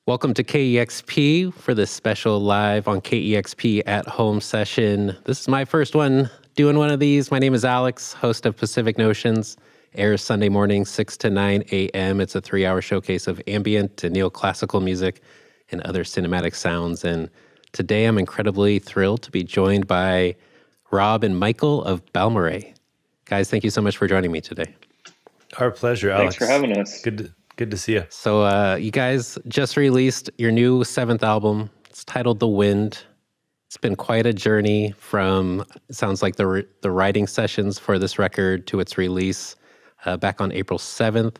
Welcome to KEXP for this special live on KEXP at home session. This is my first one doing one of these. My name is Alex, host of Pacific Notions. Airs Sunday morning, 6 to 9 a.m. It's a 3-hour showcase of ambient and neoclassical music and other cinematic sounds. And today I'm incredibly thrilled to be joined by Rob and Michael of Balmorhea. Guys, thank you so much for joining me today. Our pleasure, Alex. Thanks for having us. Good to see you. So you guys just released your new 7th album. It's titled The Wind. It's been quite a journey from, it sounds like the writing sessions for this record to its release back on April 7th.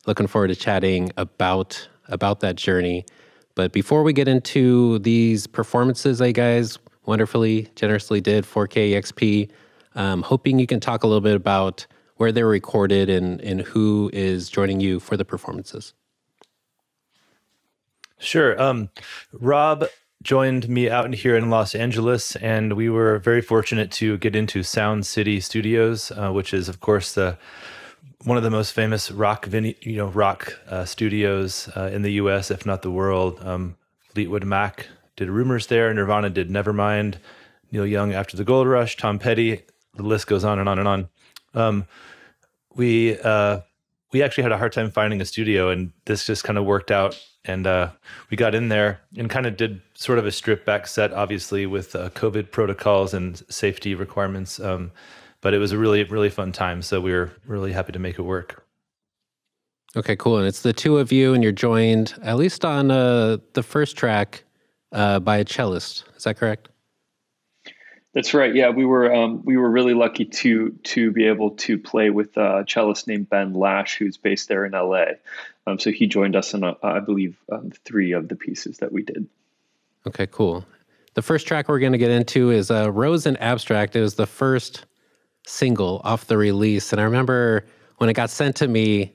Looking forward to chatting about that journey. But before we get into these performances that you guys wonderfully, generously did for KEXP, hoping you can talk a little bit about where they were recorded and who is joining you for the performances. Sure. Rob joined me out here in Los Angeles, and we were very fortunate to get into Sound City Studios, which is, of course, one of the most famous rock studios in the U.S., if not the world. Fleetwood Mac did Rumors there. Nirvana did Nevermind. Neil Young after the Gold Rush. Tom Petty. The list goes on and on and on. We actually had a hard time finding a studio, and this just kind of worked out. And we got in there and kind of did sort of a stripped back set, obviously with COVID protocols and safety requirements. But it was a really, really fun time. So we were really happy to make it work. Okay, cool. And it's the two of you, and you're joined, at least on the first track, by a cellist. Is that correct? That's right. Yeah, we were really lucky to be able to play with a cellist named Ben Lash, who's based there in LA. So he joined us in, I believe, 3 of the pieces that we did. Okay, cool. The first track we're going to get into is Rose and Abstract. It was the first single off the release. And I remember when it got sent to me,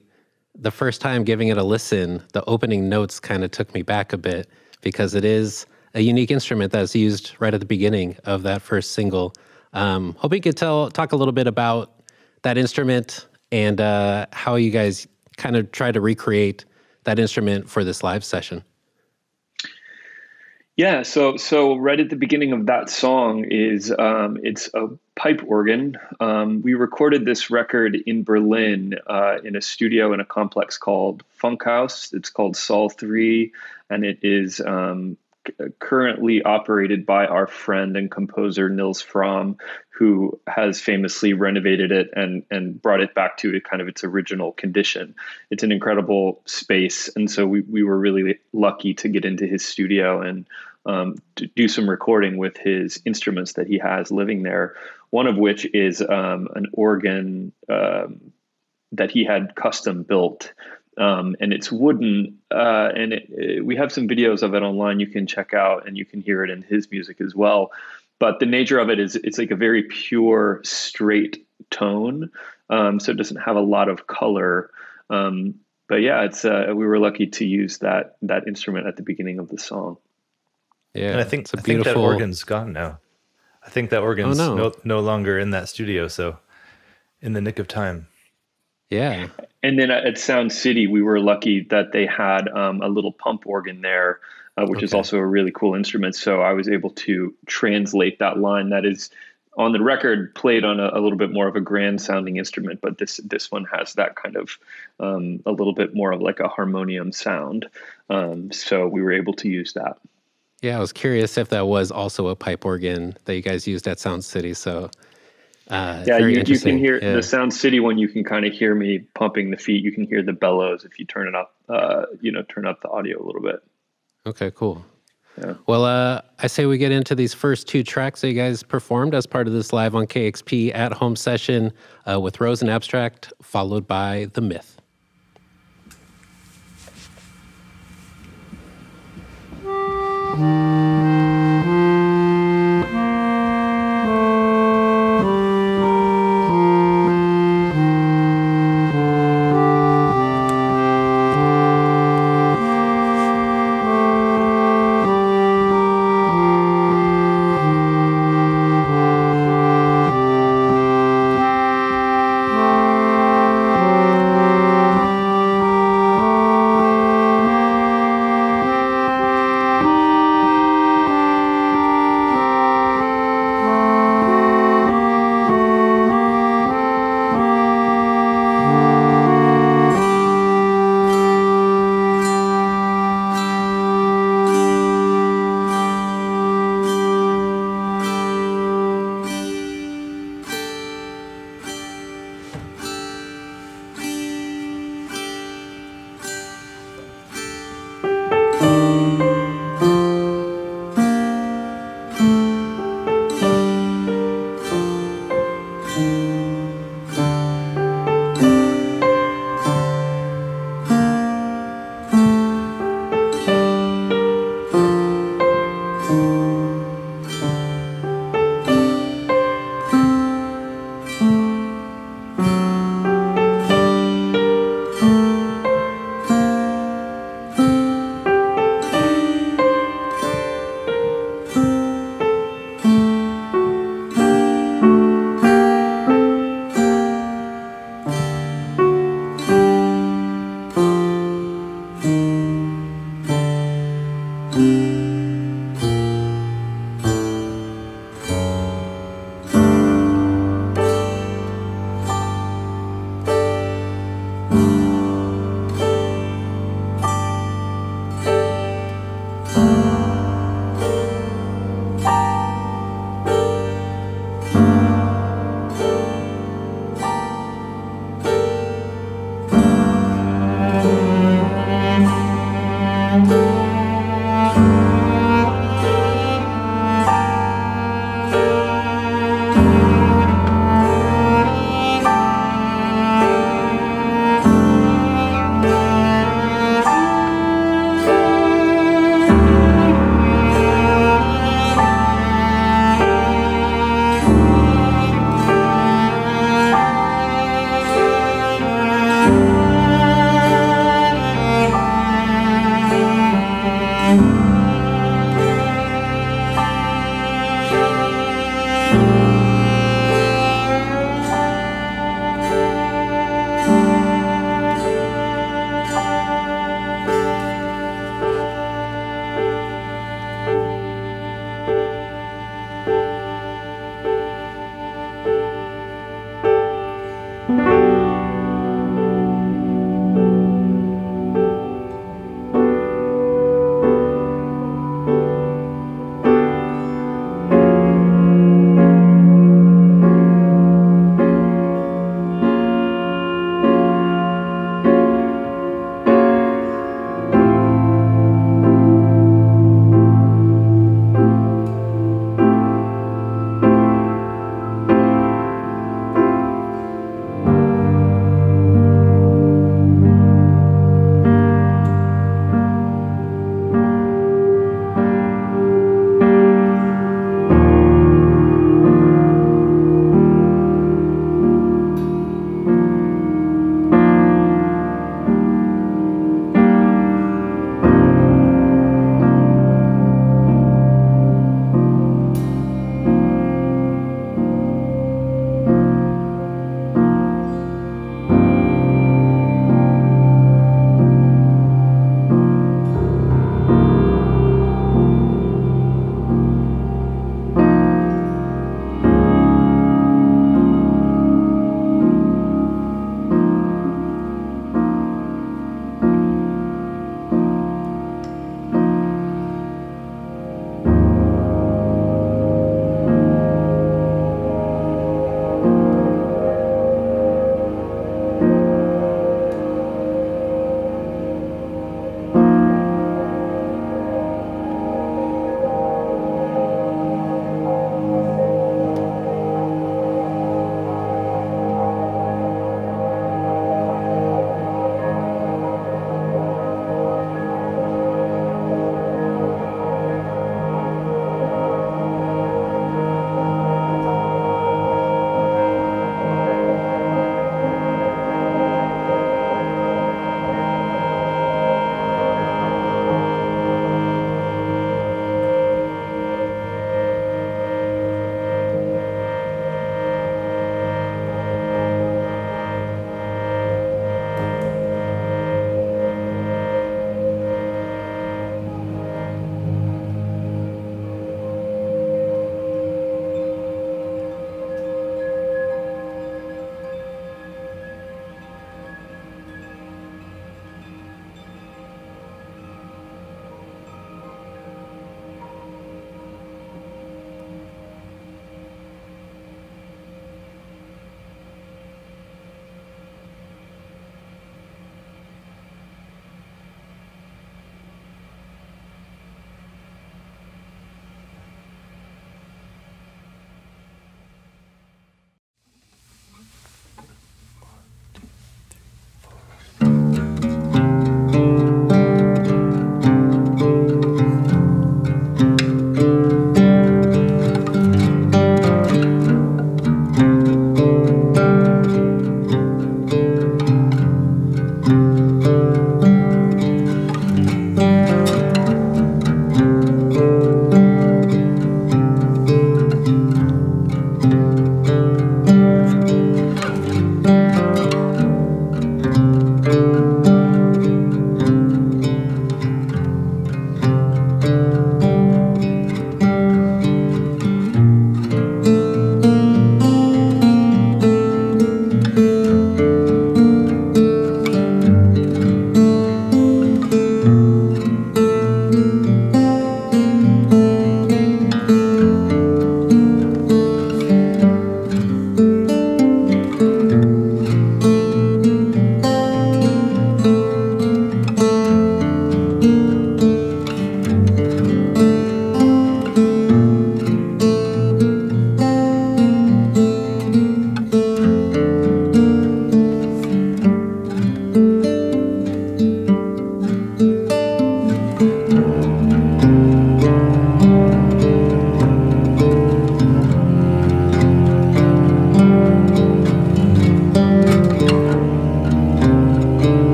the first time giving it a listen, the opening notes kind of took me back a bit because it is a unique instrument that's used right at the beginning of that first single. Hope you could talk a little bit about that instrument and how you guys kind of try to recreate that instrument for this live session. Yeah, so right at the beginning of that song is it's a pipe organ. We recorded this record in Berlin in a studio in a complex called Funkhaus. It's called Saal 3, and it is currently operated by our friend and composer Nils Fromm, who has famously renovated it and brought it back to kind of its original condition. It's an incredible space, and so we were really lucky to get into his studio and to do some recording with his instruments that he has living there. One of which is an organ that he had custom built. And it's wooden, and we have some videos of it online you can check out, and you can hear it in his music as well. But the nature of it is it's like a very pure, straight tone, so it doesn't have a lot of color. But yeah, it's we were lucky to use that instrument at the beginning of the song. Yeah, and I think that organ's gone now. I think that organ's no longer in that studio, so in the nick of time. Yeah. And then at Sound City, we were lucky that they had a little pump organ there, which is also a really cool instrument. So I was able to translate that line that is on the record played on a little bit more of a grand sounding instrument, but this one has that kind of a little bit more of like a harmonium sound. So we were able to use that. Yeah, I was curious if that was also a pipe organ that you guys used at Sound City. So yeah, you can hear the Sound City one. You can kind of hear me pumping the feet. You can hear the bellows if you turn it up, turn up the audio a little bit. Okay, cool. Yeah. Well, I say we get into these first 2 tracks that you guys performed as part of this live on KEXP at home session with Rose and Abstract, followed by The Myth.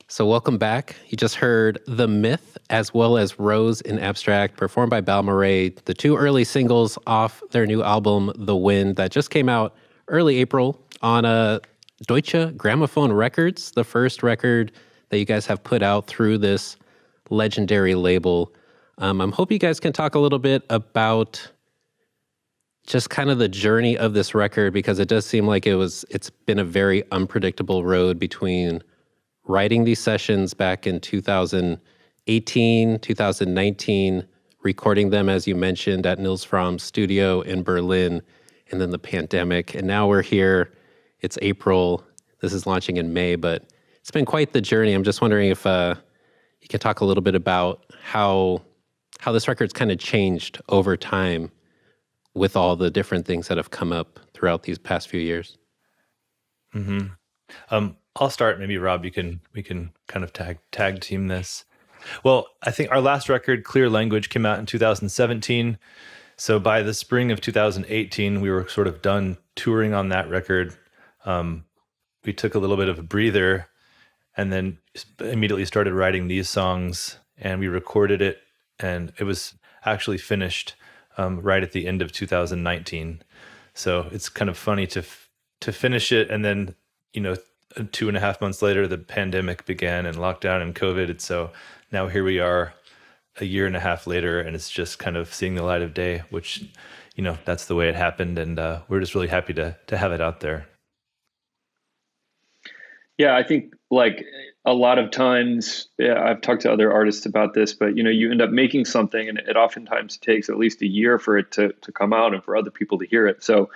So welcome back. You just heard The Myth as well as Rose in Abstract, performed by Balmorhea, the two early singles off their new album, The Wind, that just came out early April on Deutsche Grammophon Records, the first record that you guys have put out through this legendary label. I'm hoping you guys can talk a little bit about just kind of the journey of this record, because it does seem like it's been a very unpredictable road between writing these sessions back in 2018, 2019, recording them, as you mentioned, at Nils Fromm's studio in Berlin, and then the pandemic. And now we're here. It's April. This is launching in May, but it's been quite the journey. I'm just wondering if you can talk a little bit about how this record's kind of changed over time with all the different things that have come up throughout these past few years. Mm-hmm. I'll start. Maybe Rob, we can kind of tag team this. Well, I think our last record, Clear Language, came out in 2017. So by the spring of 2018, we were sort of done touring on that record. We took a little bit of a breather and then immediately started writing these songs, and we recorded it, and it was actually finished right at the end of 2019. So it's kind of funny to finish it, and then 2.5 months later, the pandemic began and lockdown and COVID. And so now here we are 1.5 years later, and it's just kind of seeing the light of day, which, that's the way it happened. And we're just really happy to have it out there. Yeah, I think like a lot of times, I've talked to other artists about this, but you end up making something, and it oftentimes takes at least a year for it to come out and for other people to hear it. So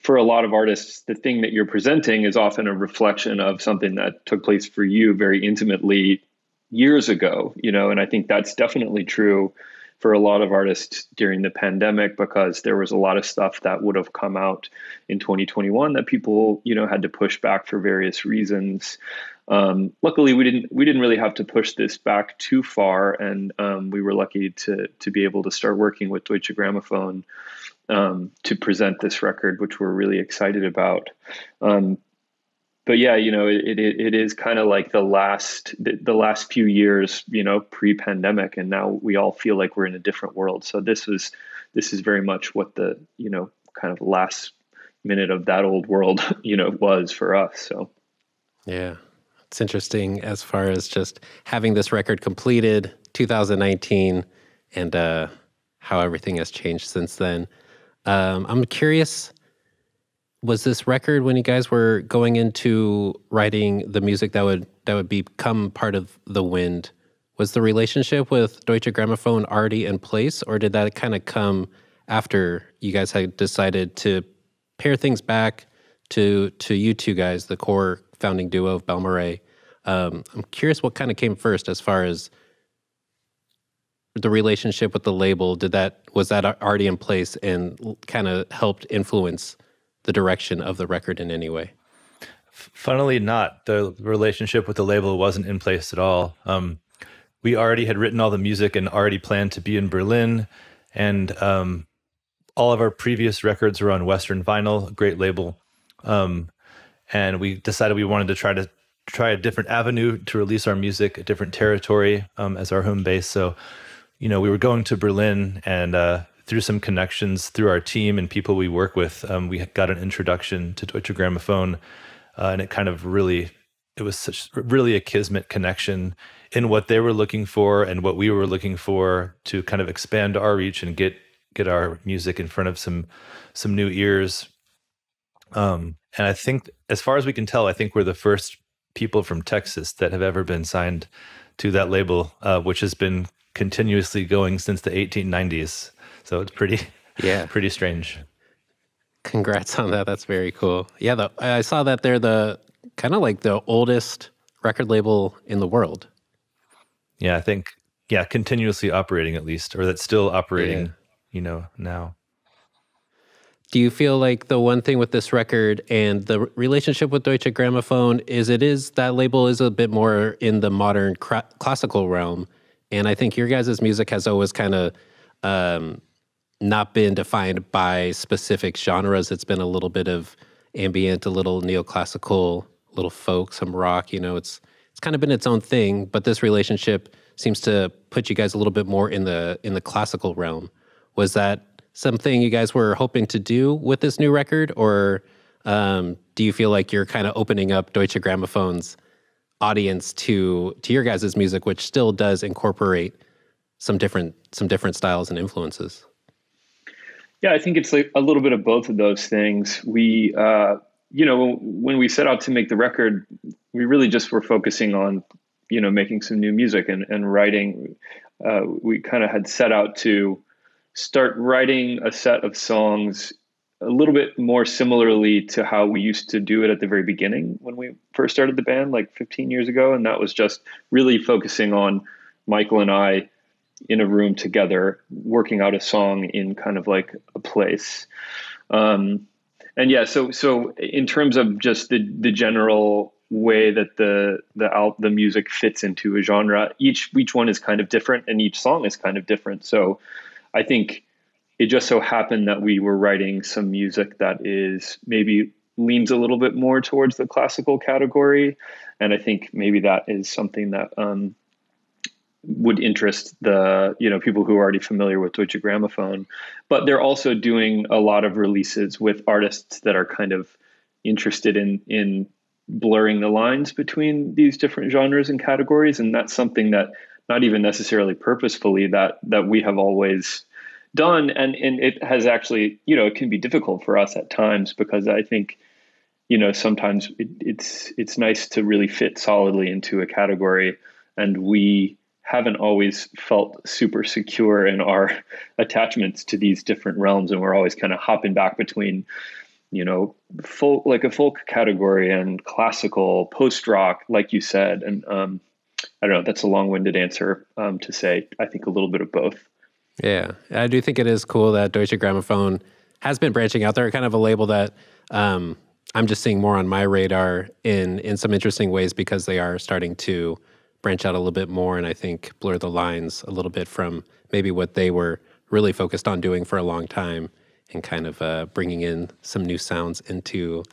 for a lot of artists, the thing that you're presenting is often a reflection of something that took place for you very intimately years ago, and I think that's definitely true for a lot of artists during the pandemic, because there was a lot of stuff that would have come out in 2021 that people, had to push back for various reasons. Luckily, we didn't really have to push this back too far, and we were lucky to be able to start working with Deutsche Grammophon to present this record, which we're really excited about. But yeah, it is kind of like the last few years, pre-pandemic, and now we all feel like we're in a different world. So this is very much what the, kind of last minute of that old world, was for us. So yeah, it's interesting as far as just having this record completed 2019 and how everything has changed since then. I'm curious, was this record, when you guys were going into writing the music that would become part of The Wind, was the relationship with Deutsche Grammophon already in place, or did that kind of come after you guys had decided to pare things back to you two guys, the core founding duo of Balmorhea? I'm curious what kind of came first as far as the relationship with the label. Was that already in place and kind of helped influence the direction of the record in any way? Funnily not. The relationship with the label wasn't in place at all. We already had written all the music and already planned to be in Berlin, and all of our previous records were on Western Vinyl, a great label. And we decided we wanted to try a different avenue to release our music, a different territory as our home base. So, we were going to Berlin, and through some connections through our team and people we work with, we got an introduction to Deutsche Grammophon, and it kind of really a kismet connection in what they were looking for and what we were looking for to kind of expand our reach and get our music in front of some new ears. And I think, as far as we can tell, I think we're the first people from Texas that have ever been signed to that label, which has been continuously going since the 1890s. So it's pretty strange. Congrats on that. That's very cool. Yeah, I saw that they're the kind of like the oldest record label in the world. Yeah, I think, continuously operating at least, or that's still operating, now. Do you feel like the one thing with this record and the relationship with Deutsche Grammophon is that label is a bit more in the modern classical realm, and I think your guys' music has always kind of not been defined by specific genres. It's been a little bit of ambient, a little neoclassical, a little folk, some rock. It's it's kind of been its own thing, but this relationship seems to put you guys a little bit more in the classical realm. Was that something you guys were hoping to do with this new record, or do you feel like you're kind of opening up Deutsche Grammophon's audience to your guys' music, which still does incorporate some different styles and influences? Yeah, I think it's like a little bit of both of those things. We, when we set out to make the record, we really just were focusing on, making some new music and writing. We kind of had set out to start writing a set of songs a little bit more similarly to how we used to do it at the very beginning when we first started the band, like 15 years ago. And that was just really focusing on Michael and I in a room together, working out a song in kind of like a place. And yeah, so in terms of just the general way that the music fits into a genre, each one is kind of different, and each song is kind of different. So I think it just so happened that we were writing some music that is maybe leans a little bit more towards the classical category. And I think maybe that is something that would interest the, people who are already familiar with Deutsche Grammophon. But they're also doing a lot of releases with artists that are kind of interested in blurring the lines between these different genres and categories. And that's something that not even necessarily purposefully that we have always done. And it has actually, it can be difficult for us at times, because I think, sometimes it's nice to really fit solidly into a category. And we haven't always felt super secure in our attachments to these different realms. And we're always kind of hopping back between, folk, like a folk category, and classical, post-rock, like you said. And I don't know, that's a long-winded answer to say, I think a little bit of both. Yeah, I do think it is cool that Deutsche Grammophon has been branching out. They're kind of a label that I'm just seeing more on my radar in some interesting ways, because they are starting to branch out a little bit more, and I think blur the lines a little bit from maybe what they were really focused on doing for a long time, and kind of bringing in some new sounds into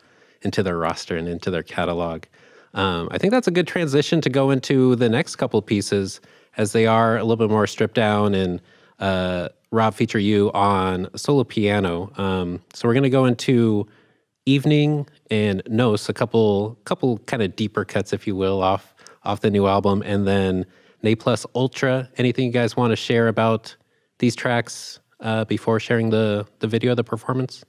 their roster and into their catalog. I think that's a good transition to go into the next couple pieces, as they are a little bit more stripped down, and Rob, feature you on solo piano. So we're going to go into Evening and Nuys, a couple kind of deeper cuts, if you will, off the new album, and then Ne Plus Ultra. Anything you guys want to share about these tracks before sharing the video of the performance?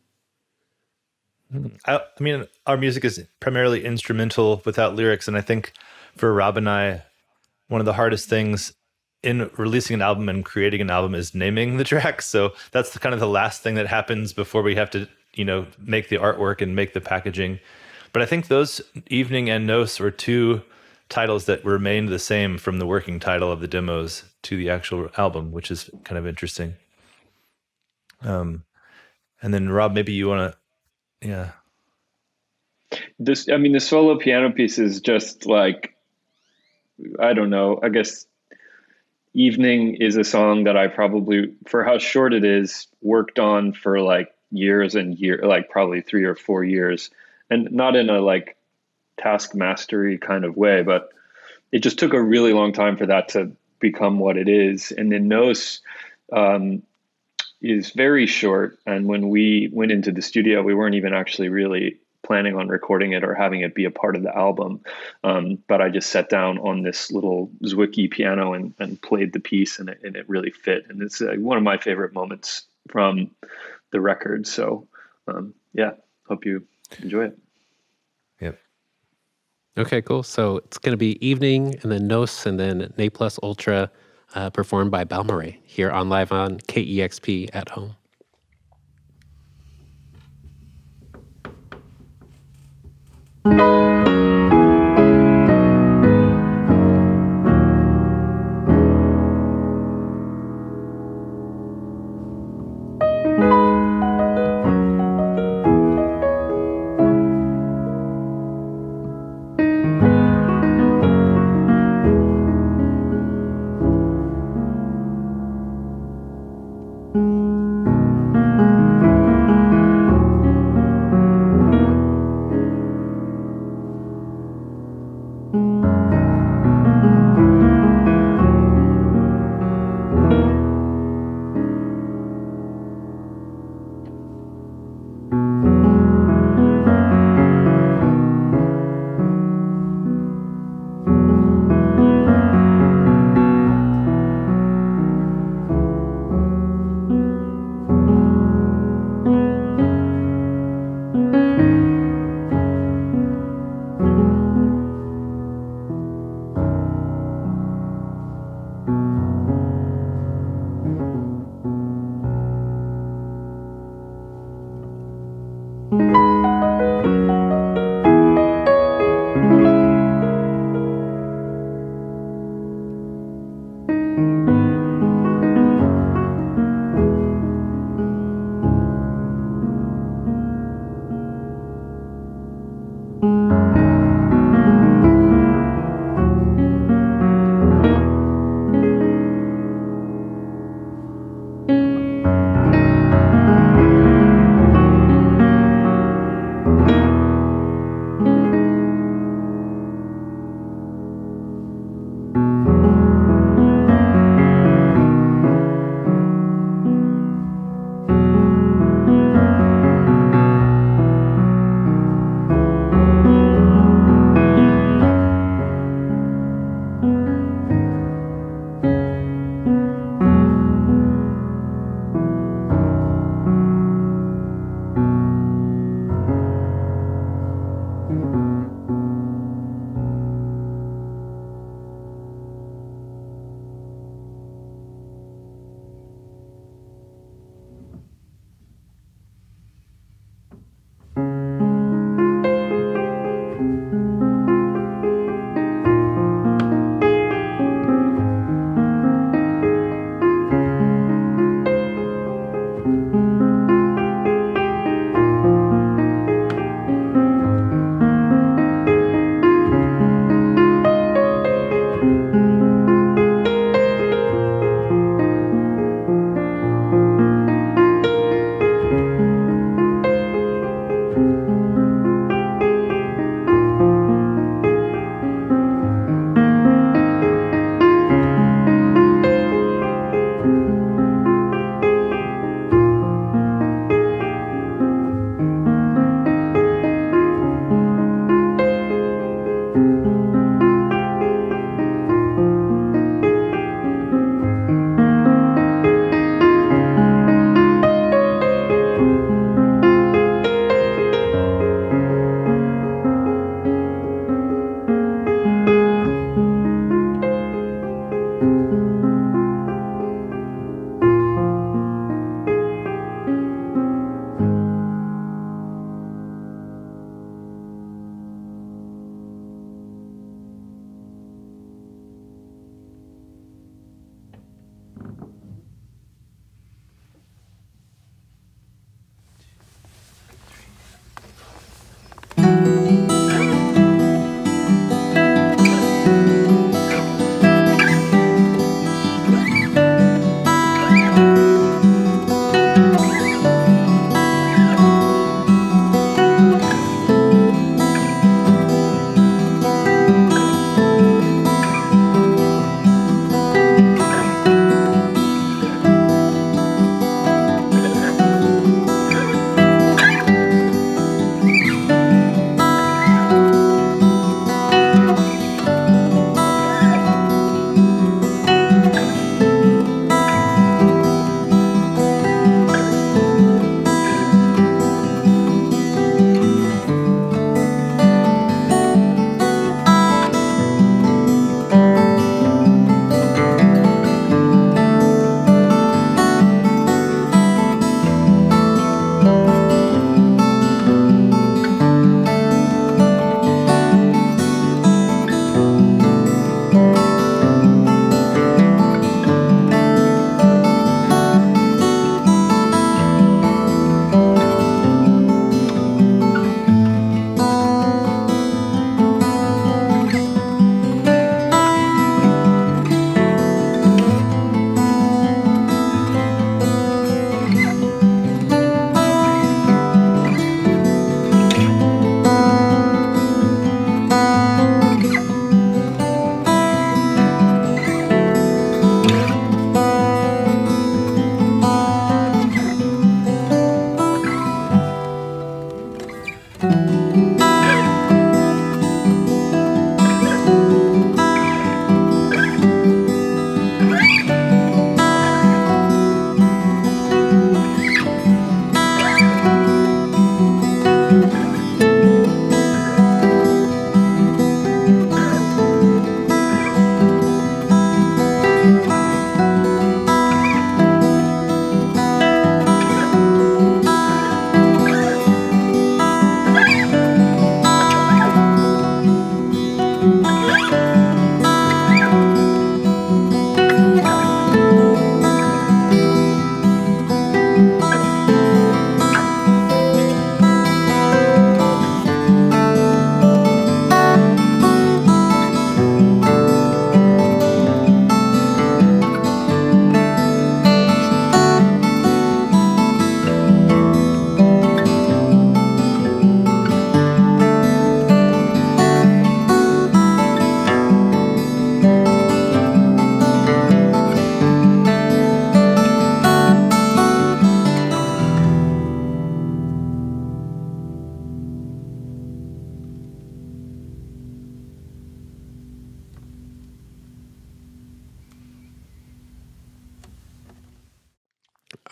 I mean, our music is primarily instrumental without lyrics, and I think for Rob and I, one of the hardest things in releasing an album and creating an album is naming the tracks. So that's kind of the last thing that happens before we have to, make the artwork and make the packaging. But I think those Evening and Nuys were two titles that remained the same from the working title of the demos to the actual album, which is kind of interesting. And then Rob, maybe you want to, yeah. The solo piano piece is just like, I don't know, I guess Evening is a song that I probably, for how short it is, worked on for like years and years, like probably 3 or 4 years, and not in a like task mastery kind of way, but it just took a really long time for that to become what it is. And then Nuys is very short. And when we went into the studio, we weren't even actually really planning on recording it or having it be a part of the album. But I just sat down on this little Zwicky piano and played the piece, and it really fit. And it's one of my favorite moments from the record. So yeah, hope you enjoy it. Yep. Okay, cool. So it's going to be Evening, and then Nuys, and then Ne Plus Ultra, performed by Balmorhea here on Live on KEXP at home.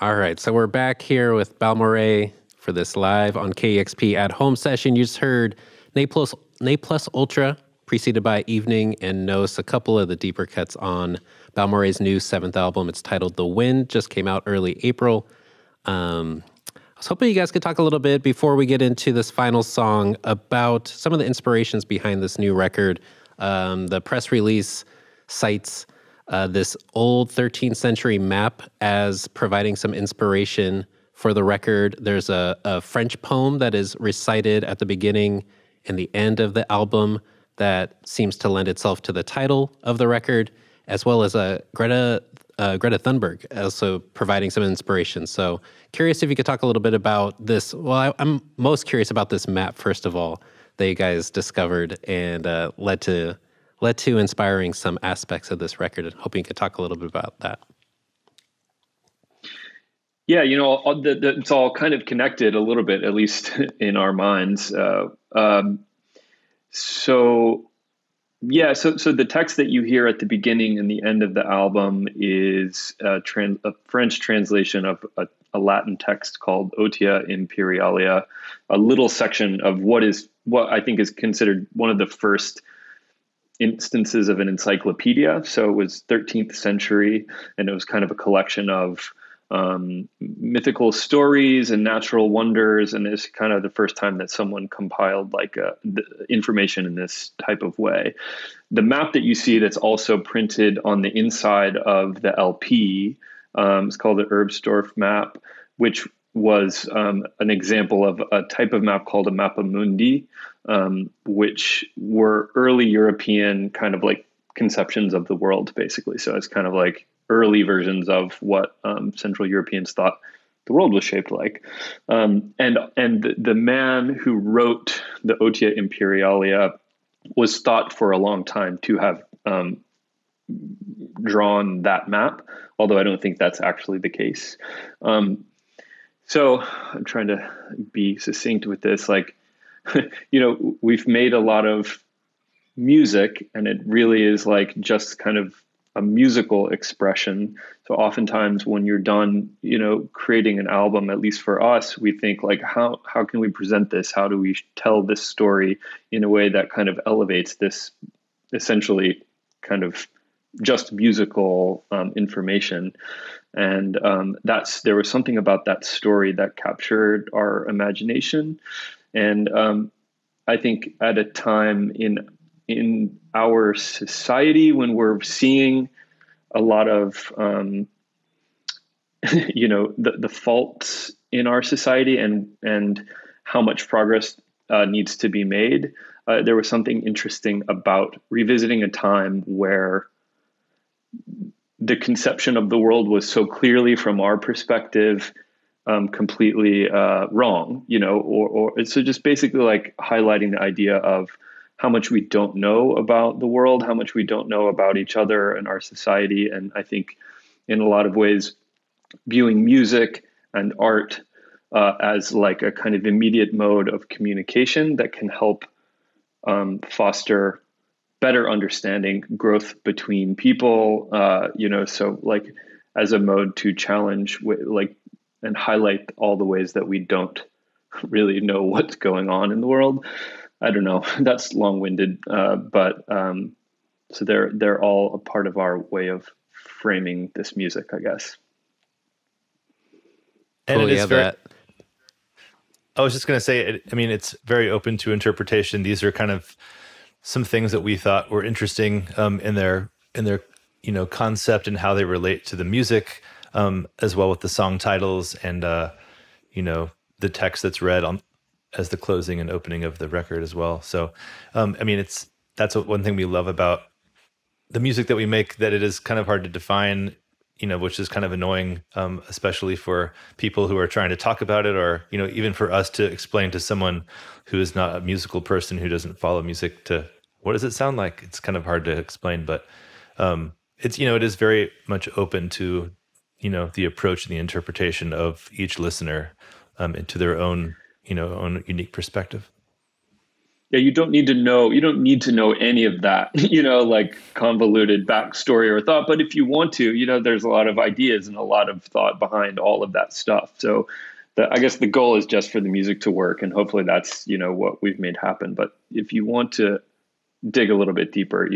All right, so we're back here with Balmorhea for this live on KEXP at home session. You just heard Ne Plus Ultra, preceded by Evening and Nuys, a couple of the deeper cuts on Balmorhea's new 7th album. It's titled The Wind, just came out early April. I was hoping you guys could talk a little bit before we get into this final song about some of the inspirations behind this new record. The press release cites this old 13th century map as providing some inspiration for the record. There's a French poem that is recited at the beginning and the end of the album that seems to lend itself to the title of the record, as well as Greta Thunberg also providing some inspiration. So curious if you could talk a little bit about this. Well, I'm most curious about this map, first of all, that you guys discovered and led to inspiring some aspects of this record, and hoping you could talk a little bit about that. Yeah, it's all kind of connected a little bit, at least in our minds. So the text that you hear at the beginning and the end of the album is a French translation of a Latin text called Otia Imperialia, a little section of what I think is considered one of the first instances of an encyclopedia. So it was 13th century, and it was kind of a collection of mythical stories and natural wonders, and it's kind of the first time that someone compiled the information in this type of way. The map that you see that's also printed on the inside of the LP is called the Erbsdorf map, which was an example of a type of map called a mappa mundi, which were early European kind of like conceptions of the world, basically. So it's kind of like early versions of what Central Europeans thought the world was shaped like. And the man who wrote the Otia Imperialia was thought for a long time to have drawn that map, although I don't think that's actually the case. So I'm trying to be succinct with this. We've made a lot of music, and it really is like just kind of a musical expression. So oftentimes when you're done, creating an album, at least for us, we think like, how can we present this? How do we tell this story in a way that kind of elevates this essentially kind of just musical information? And there was something about that story that captured our imagination. And I think at a time in our society when we're seeing a lot of the faults in our society and how much progress needs to be made, there was something interesting about revisiting a time where the conception of the world was so clearly from our perspective completely wrong, or so just basically like highlighting the idea of how much we don't know about the world, how much we don't know about each other and our society. And I think in a lot of ways, viewing music and art as like a kind of immediate mode of communication that can help foster better understanding, growth between people, so like as a mode to challenge and highlight all the ways that we don't really know what's going on in the world. I don't know. That's long-winded, but so they're all a part of our way of framing this music, I guess. And cool, it is very. that. I was just going to say, it's very open to interpretation. These are kind of some things that we thought were interesting in their concept and how they relate to the music, as well with the song titles and the text that's read on as the closing and opening of the record as well. So, that's one thing we love about the music that we make, that it is kind of hard to define, which is kind of annoying, especially for people who are trying to talk about it, or, even for us to explain to someone who is not a musical person, who doesn't follow music, to what does it sound like? It's kind of hard to explain, but it's, it is very much open to, the approach and the interpretation of each listener into their own own unique perspective. Yeah, you don't need to know any of that, like convoluted backstory or thought. But if you want to, there's a lot of ideas and a lot of thought behind all of that stuff. So I guess the goal is just for the music to work, and hopefully that's, what we've made happen. But if you want to dig a little bit deeper,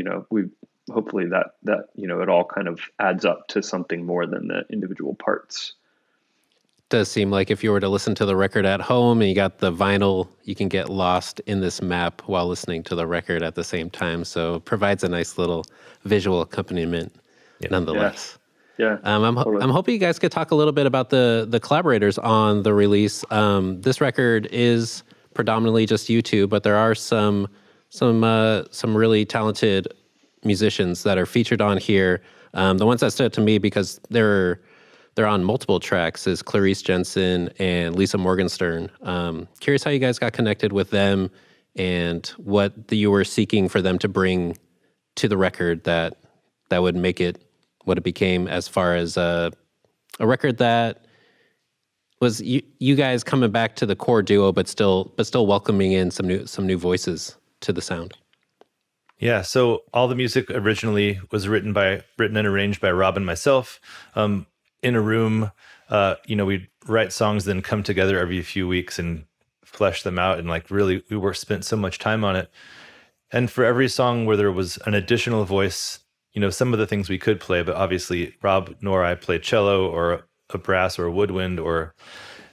hopefully that it all kind of adds up to something more than the individual parts. Does seem like if you were to listen to the record at home and you got the vinyl, you can get lost in this map while listening to the record at the same time. So it provides a nice little visual accompaniment, nonetheless. Yeah. I'm hoping you guys could talk a little bit about the collaborators on the release. This record is predominantly just you two, but there are some some really talented musicians that are featured on here. The ones that stood out to me because they're on multiple tracks is Clarice Jensen and Lisa Morgenstern. Curious how you guys got connected with them and what you were seeking for them to bring to the record that would make it what it became, as far as a record that was you guys coming back to the core duo, but still welcoming in some new voices to the sound. Yeah, so all the music originally was written and arranged by Rob and myself. In a room, we'd write songs, then come together every few weeks and flesh them out. And like really, spent so much time on it. And for every song where there was an additional voice, some of the things we could play, but obviously Rob nor I played cello or a brass or a woodwind,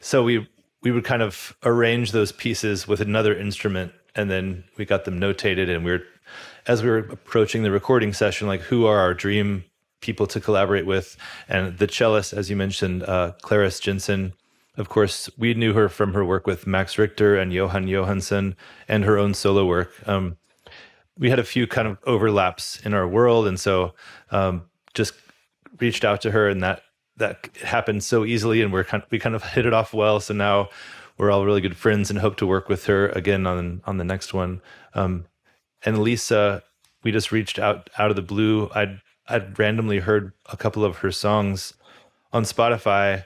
so we would kind of arrange those pieces with another instrument, and then we got them notated. And as we were approaching the recording session, like, who are our dream people to collaborate with? And the cellist, as you mentioned, Clarice Jensen, of course, we knew her from her work with Max Richter and Johan Johansson and her own solo work. We had a few kind of overlaps in our world, and so just reached out to her, and that happened so easily, and we kind of hit it off well. So now we're all really good friends and hope to work with her again on the next one. And Lisa, we just reached out of the blue. I'd randomly heard a couple of her songs on Spotify,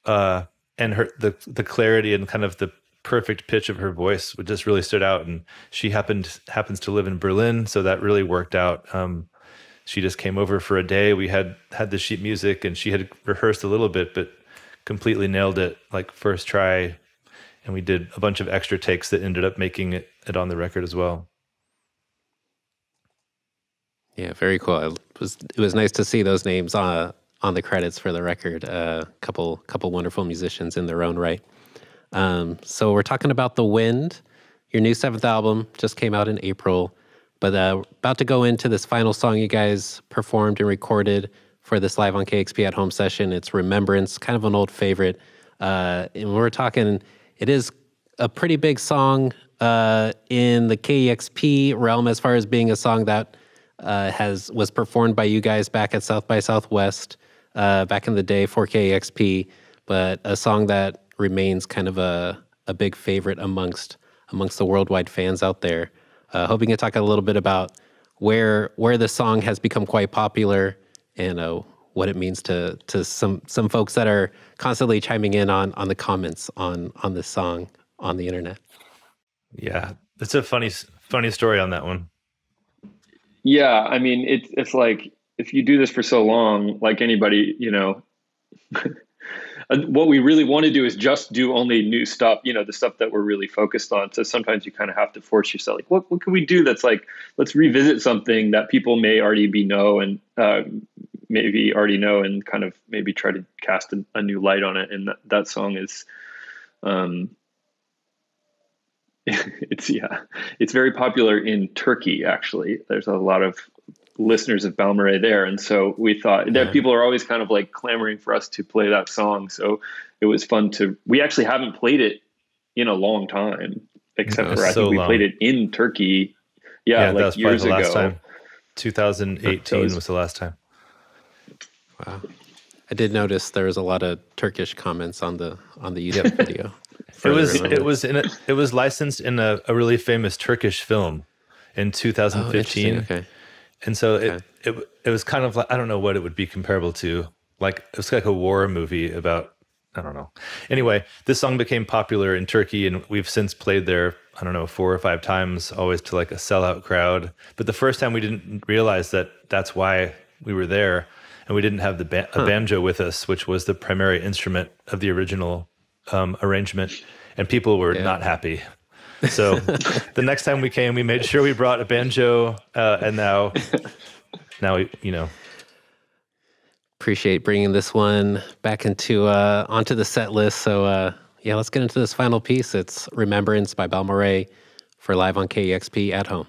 and the clarity and kind of the perfect pitch of her voice would just really stood out. And she happens to live in Berlin, so that really worked out. She just came over for a day. We had the sheet music, and she had rehearsed a little bit, but completely nailed it, like first try. And we did a bunch of extra takes that ended up making it on the record as well. Yeah, very cool. It was nice to see those names on the credits for the record. Couple wonderful musicians in their own right. So we're talking about The Wind. Your new 7th album just came out in April, but about to go into this final song you guys performed and recorded for this Live on KEXP at Home session. It's Remembrance, kind of an old favorite. And we're talking, it is a pretty big song in the KEXP realm, as far as being a song that was performed by you guys back at South by Southwest back in the day for KEXP, but a song that remains kind of a big favorite amongst the worldwide fans out there. Hoping to talk a little bit about where the song has become quite popular and what it means to some folks that are constantly chiming in on the comments on this song on the internet. Yeah, it's a funny story on that one. Yeah, I mean, it's like, if you do this for so long, like anybody, what we really want to do is just do only new stuff, the stuff that we're really focused on. So sometimes you kind of have to force yourself, like, what can we do that's like, let's revisit something that people may already maybe already know, and kind of maybe try to cast a new light on it. And that song is, it's very popular in Turkey, actually. There's a lot of listeners of Balmorhea there, and so we thought that people are always kind of like clamoring for us to play that song, so it was fun we actually haven't played it in a long time, except for I think we played it in Turkey like that was years ago. Last time. 2018 was the last time. Wow. I did notice there was a lot of Turkish comments on the YouTube video. It was licensed in a really famous Turkish film in 2015. Okay. And so it was kind of like, I don't know what it would be comparable to. Like, it was like a war movie about, I don't know. Anyway, this song became popular in Turkey, and we've since played there, I don't know, 4 or 5 times, always to like a sellout crowd. But the first time we didn't realize that's why we were there, and we didn't have a banjo with us, which was the primary instrument of the original arrangement, and people were not happy. So the next time we came, we made sure we brought a banjo, and now appreciate bringing this one back onto the set list. So let's get into this final piece. It's Remembrance by Balmorhea for Live on KEXP at Home.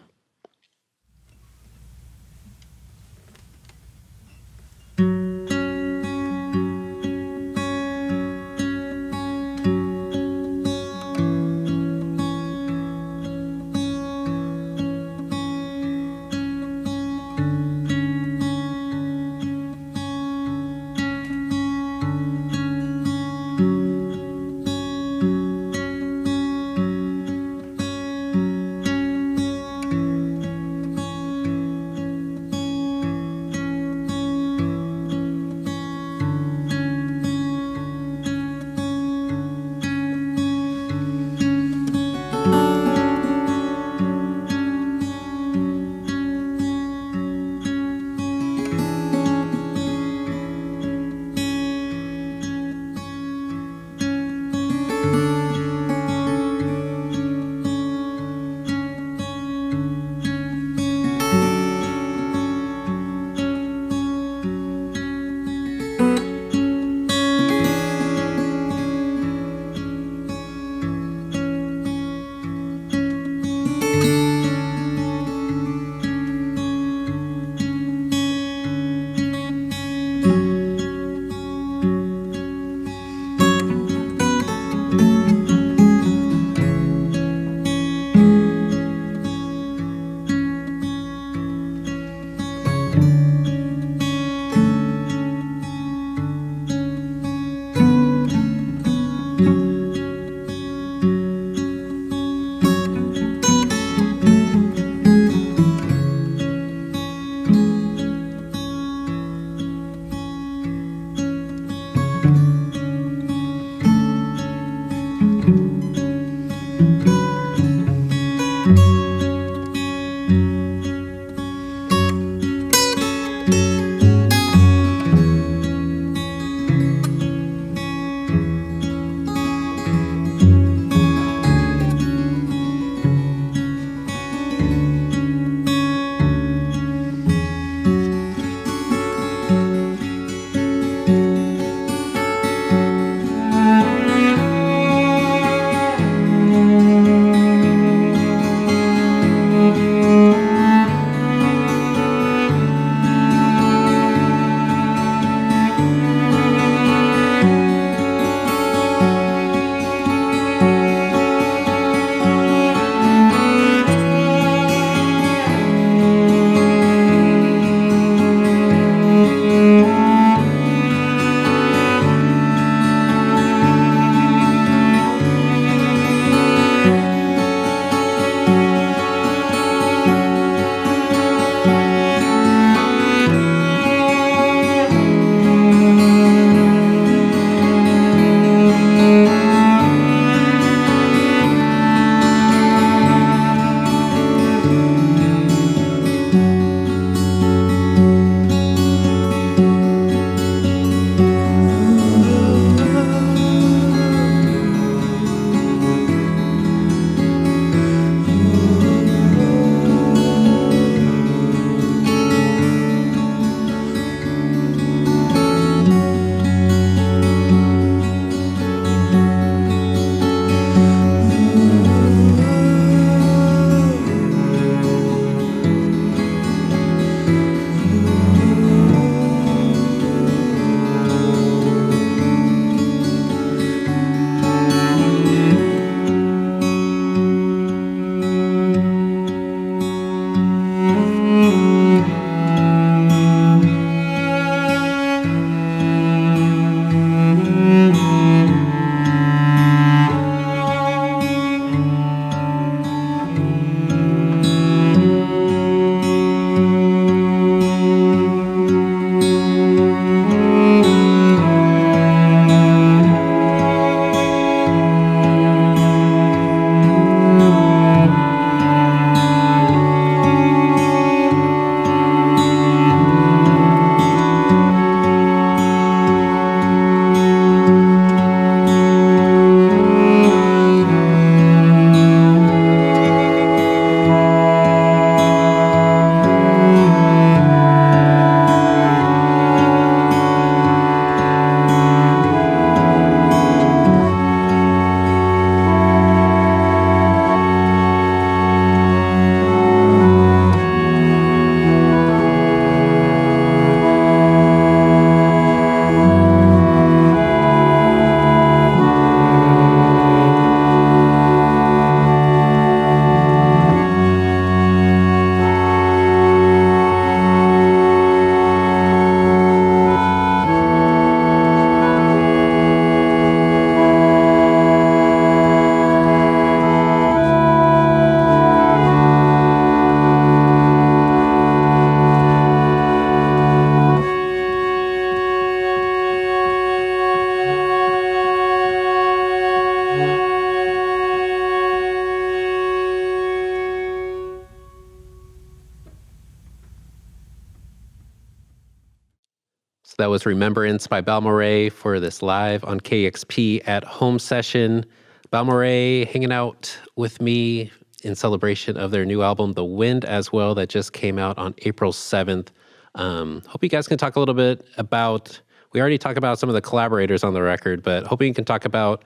So that was Remembrance by Balmorhea for this live on KEXP at home session. Balmorhea hanging out with me in celebration of their new album, The Wind, as well, that just came out on April 7th. Hope you guys can talk a little bit about, we already talked about some of the collaborators on the record, but hoping you can talk about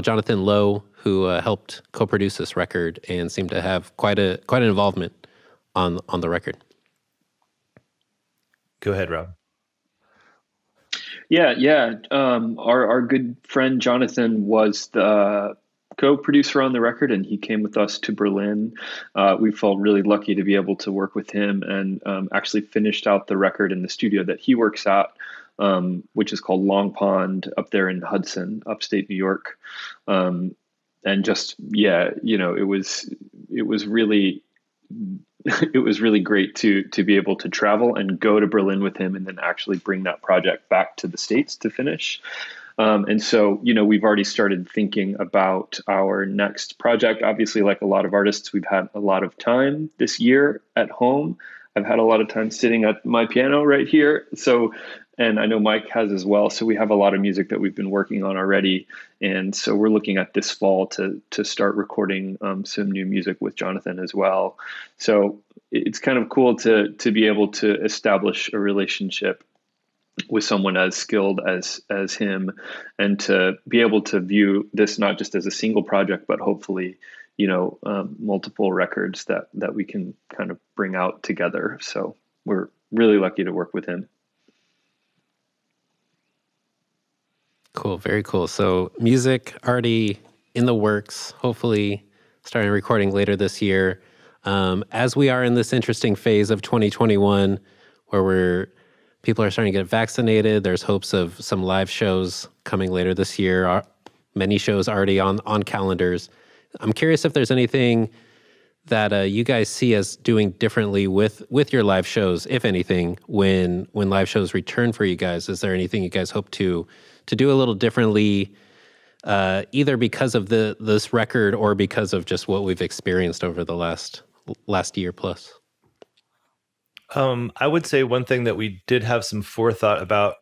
Jonathan Lowe, who helped co-produce this record and seemed to have quite an involvement on the record. Go ahead, Rob. Yeah. Our good friend Jonathan was the co-producer on the record, and he came with us to Berlin. We felt really lucky to be able to work with him, and actually finished out the record in the studio that he works at, which is called Long Pond up there in Hudson, upstate New York. And just, it was really it was really great to be able to travel and go to Berlin with him, and then actually bring that project back to the States to finish. And so, we've already started thinking about our next project. Obviously, like a lot of artists, we've had a lot of time this year at home. I've had a lot of time sitting at my piano right here. So, and I know Mike has as well. So we have a lot of music that we've been working on already. And so we're looking at this fall to start recording some new music with Jonathan as well. So it's kind of cool to be able to establish a relationship with someone as skilled as him, and to be able to view this not just as a single project, but hopefully, multiple records that we can kind of bring out together. So we're really lucky to work with him. Cool, very cool. So music already in the works, hopefully starting recording later this year. As we are in this interesting phase of 2021 where people are starting to get vaccinated, there's hopes of some live shows coming later this year, many shows already on calendars. I'm curious if there's anything that you guys see as doing differently with your live shows, if anything, when live shows return for you guys. Is there anything you guys hope to do a little differently, either because of this record or because of just what we've experienced over the last year plus? I would say one thing that we did have some forethought about,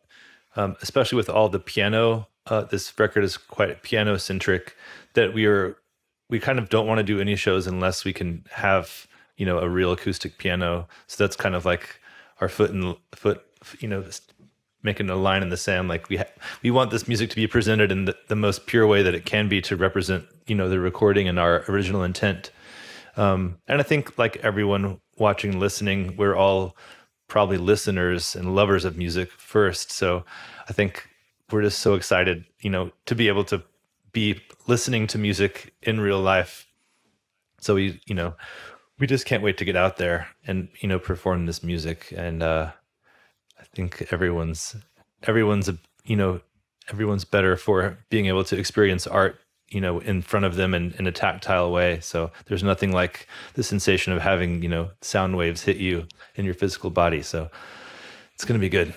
especially with all the piano, this record is quite piano centric, that we kind of don't want to do any shows unless we can have, a real acoustic piano. So that's kind of like our foot, making a line in the sand. Like we want this music to be presented in the most pure way that it can be, to represent, the recording and our original intent. And I think, like everyone watching, listening, we're all probably listeners and lovers of music first. So I think we're just so excited, to be able to be listening to music in real life. So we just can't wait to get out there and, perform this music. And I think everyone's better for being able to experience art, in front of them in a tactile way. So there's nothing like the sensation of having, sound waves hit you in your physical body. So it's going to be good.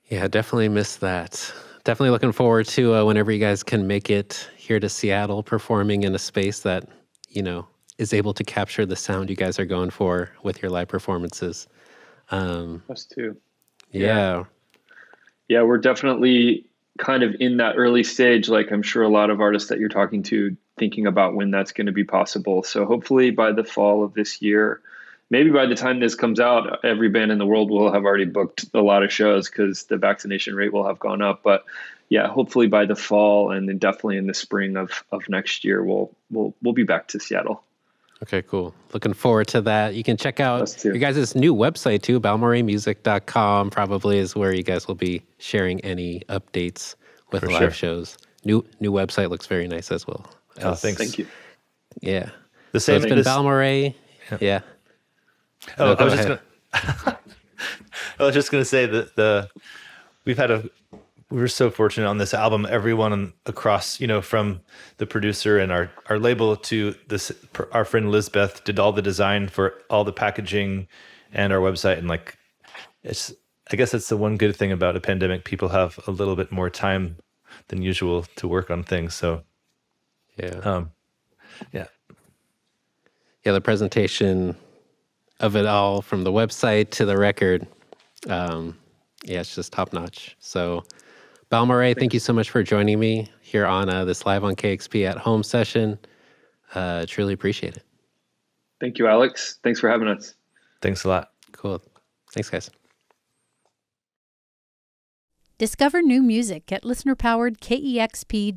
Yeah, definitely miss that. Definitely looking forward to whenever you guys can make it here to Seattle, performing in a space that, is able to capture the sound you guys are going for with your live performances. Us too. Yeah. Yeah, we're definitely kind of in that early stage, like I'm sure a lot of artists that you're talking to, thinking about when that's going to be possible. So hopefully by the fall of this year, maybe by the time this comes out, every band in the world will have already booked a lot of shows because the vaccination rate will have gone up. But yeah, hopefully by the fall, and then definitely in the spring of next year, we'll be back to Seattle. Okay, cool. Looking forward to that. You can check out your guys' new website too, balmorheamusic.com probably is where you guys will be sharing any updates with live shows. New website looks very nice as well. Oh, thanks. Thank you. Yeah. The same. So it's been Balmorhea. Yeah. Oh, I was just gonna say that we were so fortunate on this album. Everyone across, from the producer and our label to our friend Lisbeth did all the design for all the packaging and our website. And I guess it's the one good thing about a pandemic. People have a little bit more time than usual to work on things. So, yeah. Yeah, the presentation of it all, from the website to the record, Yeah, it's just top notch. So, Balmorhea, thank you so much for joining me here on this Live on KEXP at Home session. Truly appreciate it. Thank you, Alex. Thanks for having us. Thanks a lot. Cool. Thanks, guys. Discover new music at listener-powered KEXP.org.